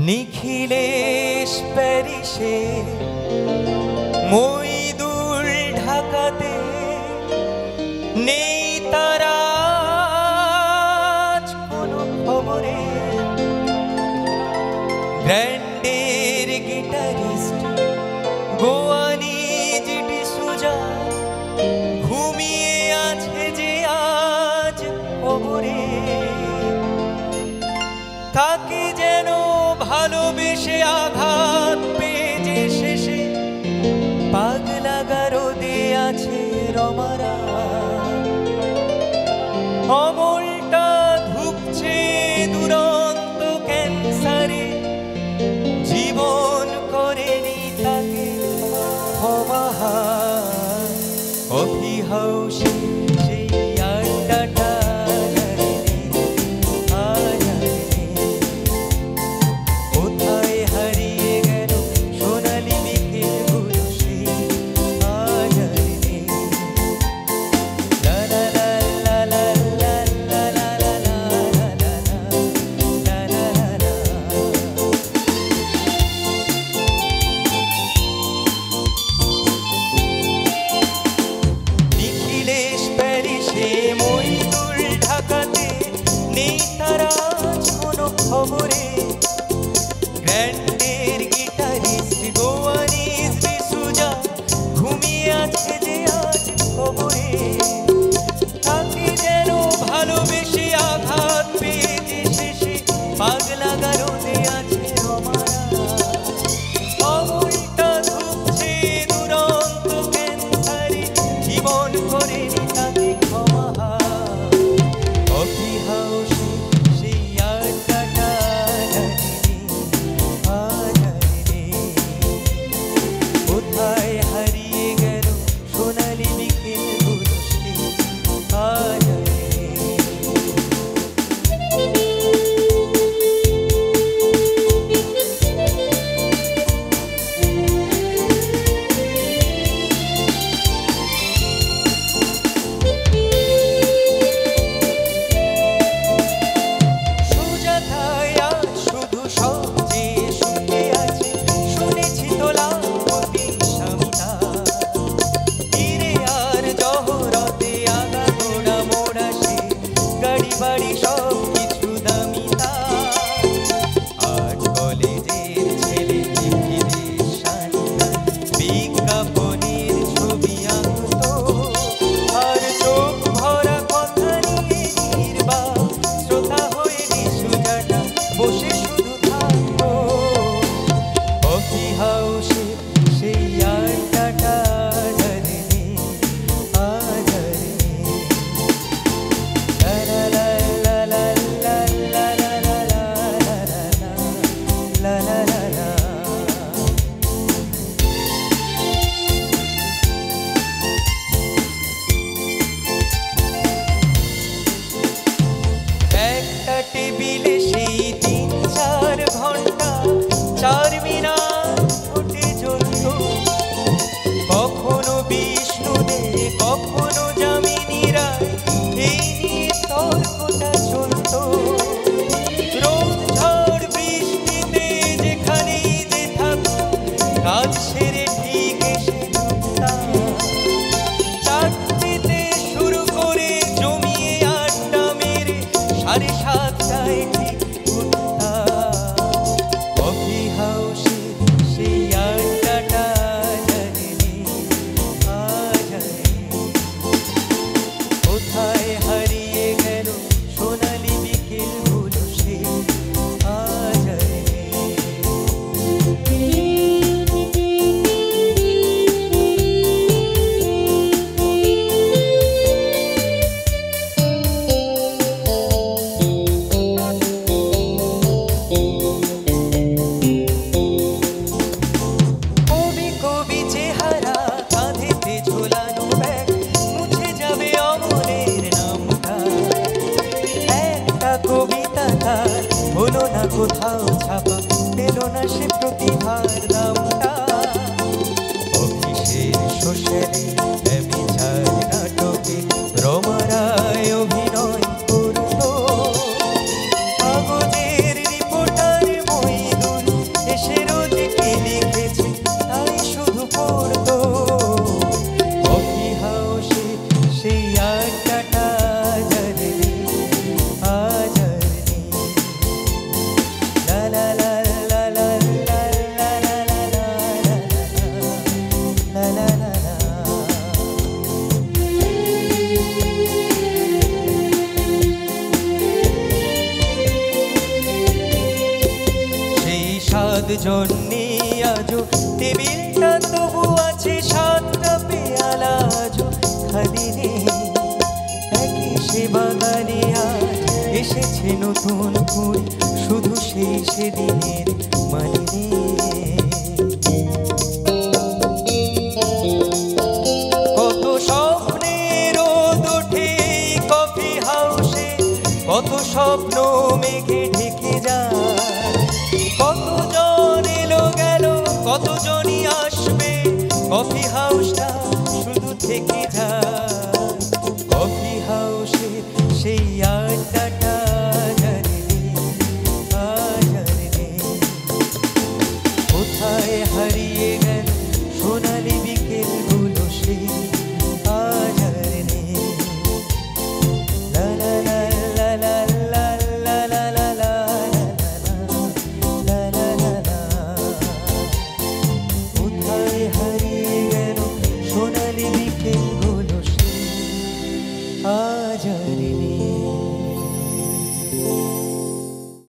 নিখিলেশ প্যারিসে মইদুল ঢাকাতে নেই তারা কোনো খবরে গ্র্যান্ডের গিটারিস্ট গোয়ানি জিটি সুজা ঘুমিয়ে আছে যে আজ খবরে কাকে যেন ভালোবেসে আঘাত পেয়ে যে শেষে পাগলা গারদে আছে রমারা অমলটা ধুকছে দুরন্ত ক্যান্সারে জীবন করেনি তাকে ক্ষমা কফি হাউসে সেই আড্ডাটা খবরে গ্র্যান্ডের গিটারিস্ট গোয়ানি সুজা ঘুমিয়ে আছে যে আজ খবরে তাকে যেন ভালোবেসে আঘাত পেয়ে যে শেষে পাগলা গারদে আছে রমারা অমলটা ধুকছে দুরন্ত ক্যান্সারে জীবন করেনি তাকে ক্ষমা কফি হাউসে বাড়ি সব কিছু দামিতা আর্ট কলেজের ছেলে নিখিলেশ সান্যাল বিজ্ঞাপনের ছবি আঁকত আর চোখ ভরা কথা নিয়ে নির্বাক শ্রোতা হয়ে সুজাটা বসে শুধু থাকত কফি হাউসে সেই আড্ডাটা টেবিলে সেই ৩-৪ ঘন্টা ৪ মিনার ফুটে জ্বলত কখনো বিষ্ণুদে কখনো যামিনী রায় এই নিয়ে তর্কটা চলত রোদ ঝড় বৃষ্টিতে যেখানেই যে থাকতো কাজ সেরে ঠিক এসে ঢুকতাম চারটেতে শুরু করে জমিয়ে আড্ডা মেরে ৭:৩০টায় ঠিক কফি হাউসে সেই আড্ডাটা কোথায় হারিয়ে গেল সোনালি বিকেলগুলো সে হলো না কোথাও ছাপা পেল না সে প্রতিভার দামটা অফিসের সোশ্যালে বিচার নাটকে রমারায় অভিনয় করত কাগজের রিপোর্টার মইদুল স্বাদ জন্যে আজও টেবিলটা তবু আছে, সাতটা পেয়ালা আজও খালি নেই। একই সে বাগানে আজ এসেছে নতুন ফুল, শুধু সেই সেদিনের মানে নেই।